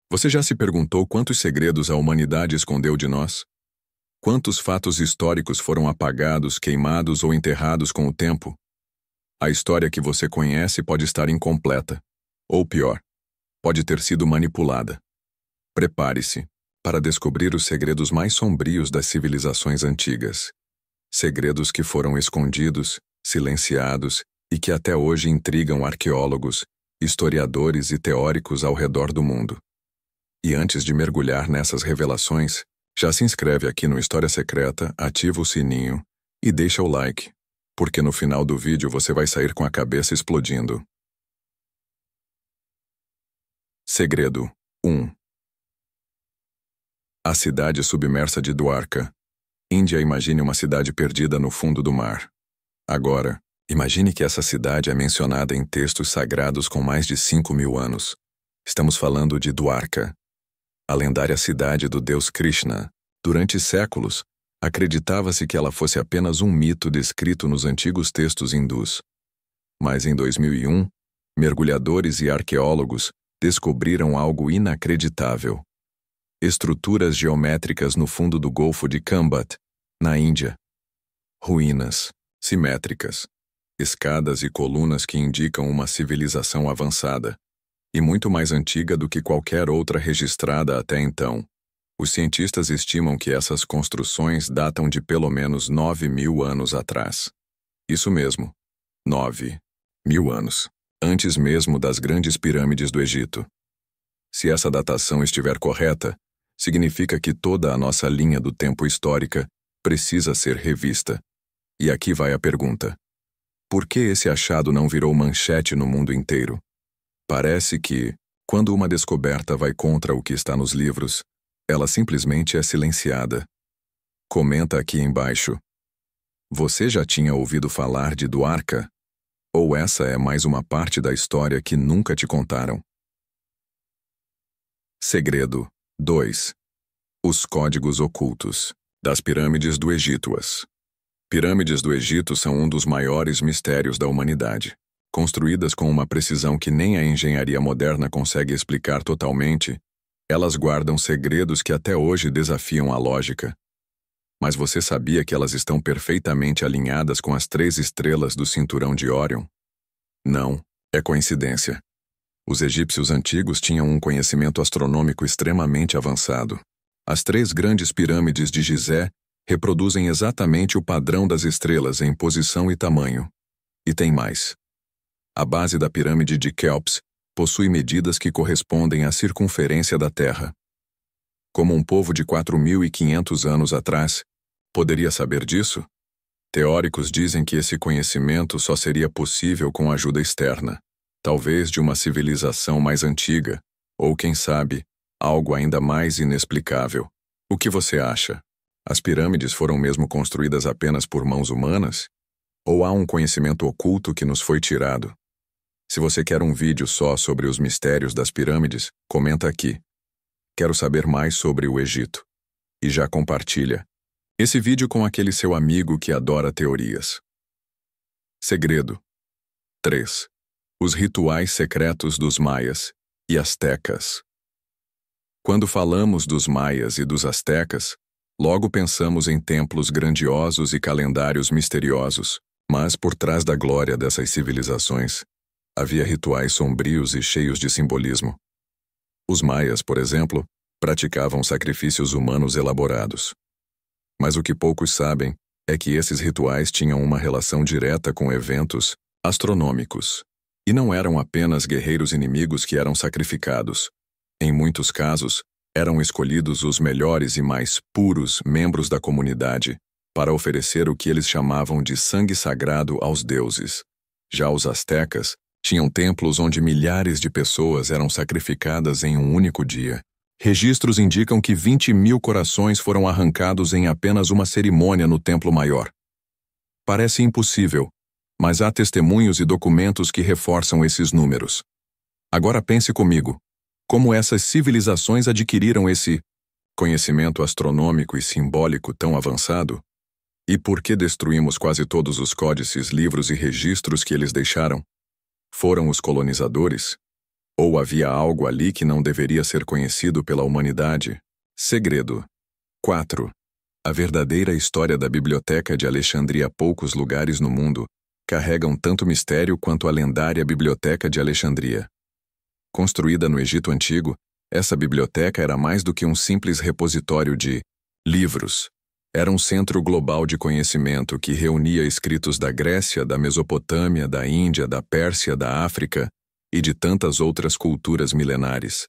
Você já se perguntou quantos segredos a humanidade escondeu de nós? Quantos fatos históricos foram apagados, queimados ou enterrados com o tempo? A história que você conhece pode estar incompleta, ou pior, pode ter sido manipulada. Prepare-se para descobrir os segredos mais sombrios das civilizações antigas. Segredos que foram escondidos, silenciados e que até hoje intrigam arqueólogos, historiadores e teóricos ao redor do mundo. E antes de mergulhar nessas revelações, já se inscreve aqui no História Secreta, ativa o sininho e deixa o like, porque no final do vídeo você vai sair com a cabeça explodindo. Segredo 1. A cidade submersa de Dwarka. Índia. Imagine uma cidade perdida no fundo do mar. Agora, imagine que essa cidade é mencionada em textos sagrados com mais de 5.000 anos. Estamos falando de Dwarka, a lendária cidade do deus Krishna. Durante séculos, acreditava-se que ela fosse apenas um mito descrito nos antigos textos hindus. Mas em 2001, mergulhadores e arqueólogos descobriram algo inacreditável. Estruturas geométricas no fundo do Golfo de Kambat, na Índia. Ruínas simétricas, escadas e colunas que indicam uma civilização avançada, e muito mais antiga do que qualquer outra registrada até então. Os cientistas estimam que essas construções datam de pelo menos 9.000 anos atrás. Isso mesmo, 9.000 anos, antes mesmo das grandes pirâmides do Egito. Se essa datação estiver correta, significa que toda a nossa linha do tempo histórica precisa ser revista. E aqui vai a pergunta: por que esse achado não virou manchete no mundo inteiro? Parece que, quando uma descoberta vai contra o que está nos livros, ela simplesmente é silenciada. Comenta aqui embaixo. Você já tinha ouvido falar de Dwarka? Ou essa é mais uma parte da história que nunca te contaram? Segredo 2. Os códigos ocultos das pirâmides do Egito. As pirâmides do Egito são um dos maiores mistérios da humanidade. Construídas com uma precisão que nem a engenharia moderna consegue explicar totalmente, elas guardam segredos que até hoje desafiam a lógica. Mas você sabia que elas estão perfeitamente alinhadas com as 3 estrelas do cinturão de Órion? Não, é coincidência. Os egípcios antigos tinham um conhecimento astronômico extremamente avançado. As 3 grandes pirâmides de Gizé reproduzem exatamente o padrão das estrelas em posição e tamanho. E tem mais. A base da pirâmide de Quéops possui medidas que correspondem à circunferência da Terra. Como um povo de 4.500 anos atrás poderia saber disso? Teóricos dizem que esse conhecimento só seria possível com ajuda externa, talvez de uma civilização mais antiga, ou quem sabe, algo ainda mais inexplicável. O que você acha? As pirâmides foram mesmo construídas apenas por mãos humanas? Ou há um conhecimento oculto que nos foi tirado? Se você quer um vídeo só sobre os mistérios das pirâmides, comenta aqui. Quero saber mais sobre o Egito. E já compartilha esse vídeo com aquele seu amigo que adora teorias. Segredo 3. Os rituais secretos dos maias e astecas. Quando falamos dos maias e dos astecas, logo pensamos em templos grandiosos e calendários misteriosos, mas por trás da glória dessas civilizações, havia rituais sombrios e cheios de simbolismo. Os maias, por exemplo, praticavam sacrifícios humanos elaborados. Mas o que poucos sabem é que esses rituais tinham uma relação direta com eventos astronômicos. E não eram apenas guerreiros inimigos que eram sacrificados. Em muitos casos, eram escolhidos os melhores e mais puros membros da comunidade para oferecer o que eles chamavam de sangue sagrado aos deuses. Já os astecas tinham templos onde milhares de pessoas eram sacrificadas em um único dia. Registros indicam que 20.000 corações foram arrancados em apenas uma cerimônia no templo maior. Parece impossível, mas há testemunhos e documentos que reforçam esses números. Agora pense comigo, como essas civilizações adquiriram esse conhecimento astronômico e simbólico tão avançado? E por que destruímos quase todos os códices, livros e registros que eles deixaram? Foram os colonizadores? Ou havia algo ali que não deveria ser conhecido pela humanidade? Segredo. 4. A verdadeira história da Biblioteca de Alexandria. Poucos lugares no mundo carregam tanto mistério quanto a lendária Biblioteca de Alexandria. Construída no Egito Antigo, essa biblioteca era mais do que um simples repositório de livros. Era um centro global de conhecimento que reunia escritos da Grécia, da Mesopotâmia, da Índia, da Pérsia, da África e de tantas outras culturas milenares.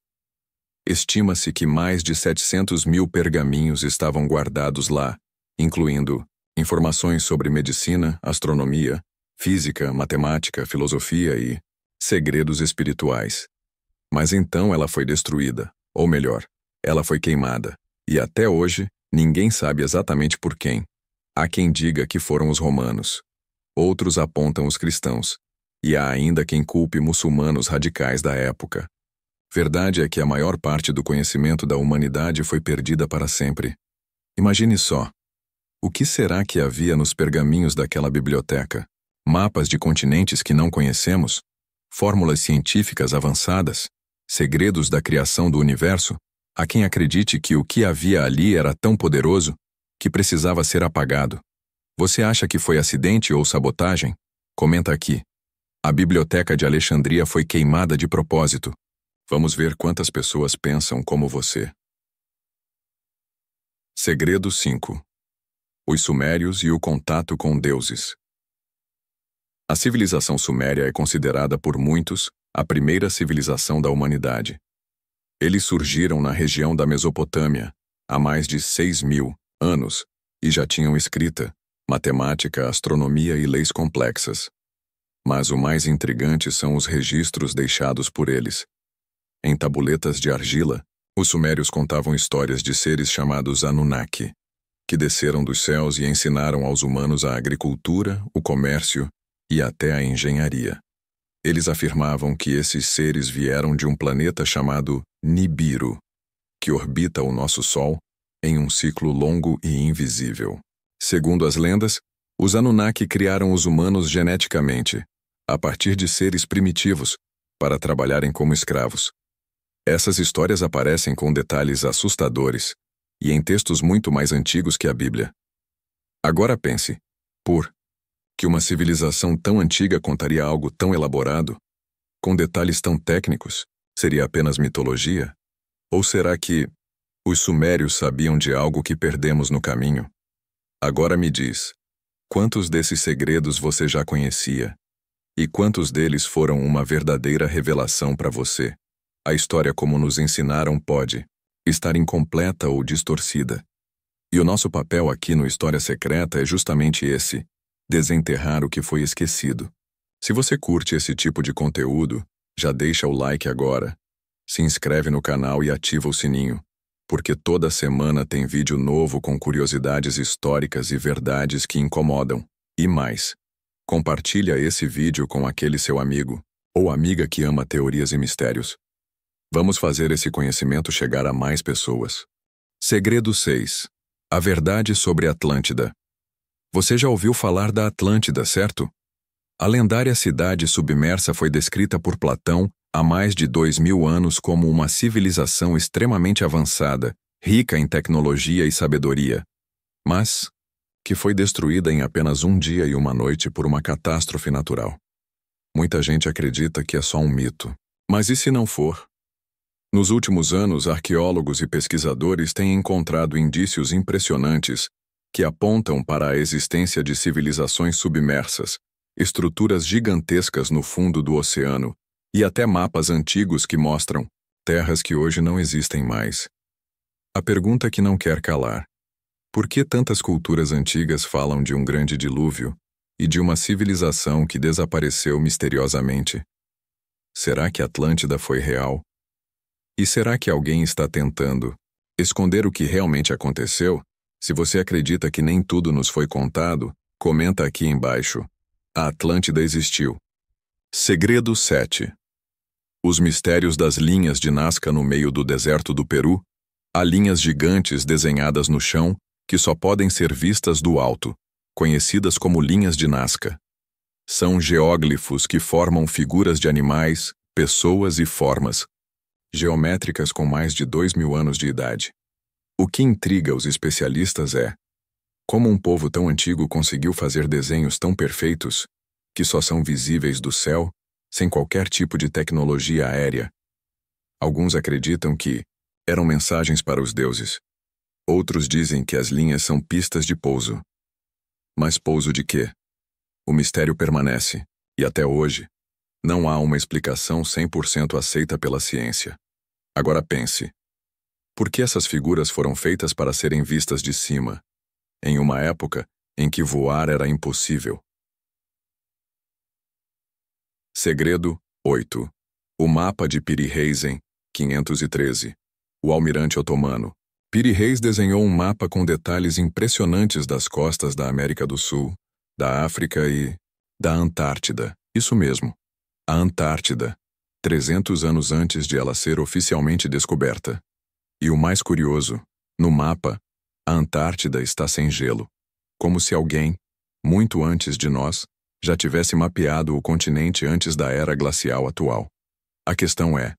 Estima-se que mais de 700 mil pergaminhos estavam guardados lá, incluindo informações sobre medicina, astronomia, física, matemática, filosofia e segredos espirituais. Mas então ela foi destruída, ou melhor, ela foi queimada, e até hoje ninguém sabe exatamente por quem. Há quem diga que foram os romanos. Outros apontam os cristãos, e há ainda quem culpe muçulmanos radicais da época. Verdade é que a maior parte do conhecimento da humanidade foi perdida para sempre. Imagine só. O que será que havia nos pergaminhos daquela biblioteca? Mapas de continentes que não conhecemos? Fórmulas científicas avançadas? Segredos da criação do universo? Há quem acredite que o que havia ali era tão poderoso que precisava ser apagado. Você acha que foi acidente ou sabotagem? Comenta aqui. A Biblioteca de Alexandria foi queimada de propósito. Vamos ver quantas pessoas pensam como você. Segredo 5. Os Sumérios e o contato com deuses. A civilização suméria é considerada por muitos a primeira civilização da humanidade. Eles surgiram na região da Mesopotâmia há mais de 6.000 anos e já tinham escrita, matemática, astronomia e leis complexas. Mas o mais intrigante são os registros deixados por eles. Em tabuletas de argila, os sumérios contavam histórias de seres chamados Anunnaki, que desceram dos céus e ensinaram aos humanos a agricultura, o comércio e até a engenharia. Eles afirmavam que esses seres vieram de um planeta chamado Nibiru, que orbita o nosso Sol em um ciclo longo e invisível. Segundo as lendas, os Anunnaki criaram os humanos geneticamente, a partir de seres primitivos, para trabalharem como escravos. Essas histórias aparecem com detalhes assustadores e em textos muito mais antigos que a Bíblia. Agora pense, que uma civilização tão antiga contaria algo tão elaborado, com detalhes tão técnicos, seria apenas mitologia? Ou será que os sumérios sabiam de algo que perdemos no caminho? Agora me diz, quantos desses segredos você já conhecia? E quantos deles foram uma verdadeira revelação para você? A história como nos ensinaram pode estar incompleta ou distorcida. E o nosso papel aqui no História Secreta é justamente esse: desenterrar o que foi esquecido. Se você curte esse tipo de conteúdo, já deixa o like agora, se inscreve no canal e ativa o sininho, porque toda semana tem vídeo novo com curiosidades históricas e verdades que incomodam. E mais, compartilha esse vídeo com aquele seu amigo ou amiga que ama teorias e mistérios. Vamos fazer esse conhecimento chegar a mais pessoas. Segredo 6. A verdade sobre Atlântida. Você já ouviu falar da Atlântida, certo? A lendária cidade submersa foi descrita por Platão há mais de 2.000 anos como uma civilização extremamente avançada, rica em tecnologia e sabedoria, mas que foi destruída em apenas um dia e uma noite por uma catástrofe natural. Muita gente acredita que é só um mito. Mas e se não for? Nos últimos anos, arqueólogos e pesquisadores têm encontrado indícios impressionantes que apontam para a existência de civilizações submersas, estruturas gigantescas no fundo do oceano e até mapas antigos que mostram terras que hoje não existem mais. A pergunta que não quer calar: por que tantas culturas antigas falam de um grande dilúvio e de uma civilização que desapareceu misteriosamente? Será que Atlântida foi real? E será que alguém está tentando esconder o que realmente aconteceu? Se você acredita que nem tudo nos foi contado, comenta aqui embaixo. A Atlântida existiu. Segredo 7. Os mistérios das linhas de Nazca no meio do deserto do Peru. Há linhas gigantes desenhadas no chão que só podem ser vistas do alto, conhecidas como linhas de Nazca. São geóglifos que formam figuras de animais, pessoas e formas geométricas com mais de 2.000 anos de idade. O que intriga os especialistas é como um povo tão antigo conseguiu fazer desenhos tão perfeitos que só são visíveis do céu, sem qualquer tipo de tecnologia aérea. Alguns acreditam que eram mensagens para os deuses. Outros dizem que as linhas são pistas de pouso. Mas pouso de quê? O mistério permanece, e até hoje, não há uma explicação 100% aceita pela ciência. Agora pense. Por que essas figuras foram feitas para serem vistas de cima, em uma época em que voar era impossível? Segredo 8. O mapa de Piri Reis em 513. O almirante otomano. Piri Reis desenhou um mapa com detalhes impressionantes das costas da América do Sul, da África e da Antártida. Isso mesmo, a Antártida, 300 anos antes de ela ser oficialmente descoberta. E o mais curioso, no mapa, a Antártida está sem gelo, como se alguém, muito antes de nós, já tivesse mapeado o continente antes da era glacial atual. A questão é,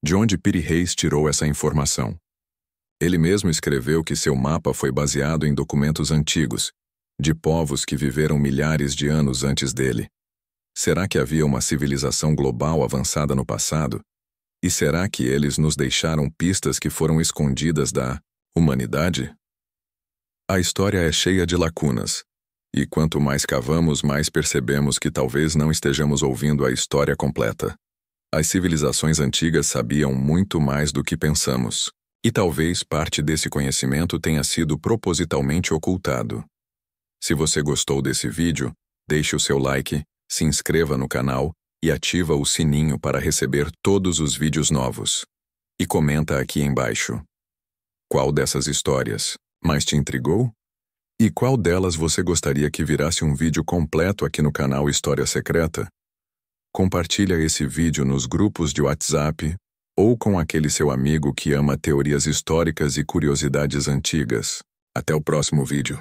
de onde Piri Reis tirou essa informação? Ele mesmo escreveu que seu mapa foi baseado em documentos antigos, de povos que viveram milhares de anos antes dele. Será que havia uma civilização global avançada no passado? E será que eles nos deixaram pistas que foram escondidas da humanidade? A história é cheia de lacunas, e quanto mais cavamos, mais percebemos que talvez não estejamos ouvindo a história completa. As civilizações antigas sabiam muito mais do que pensamos, e talvez parte desse conhecimento tenha sido propositalmente ocultado. Se você gostou desse vídeo, deixe o seu like, se inscreva no canal e ativa o sininho para receber todos os vídeos novos. E comenta aqui embaixo. Qual dessas histórias mais te intrigou? E qual delas você gostaria que virasse um vídeo completo aqui no canal História Secreta? Compartilha esse vídeo nos grupos de WhatsApp ou com aquele seu amigo que ama teorias históricas e curiosidades antigas. Até o próximo vídeo.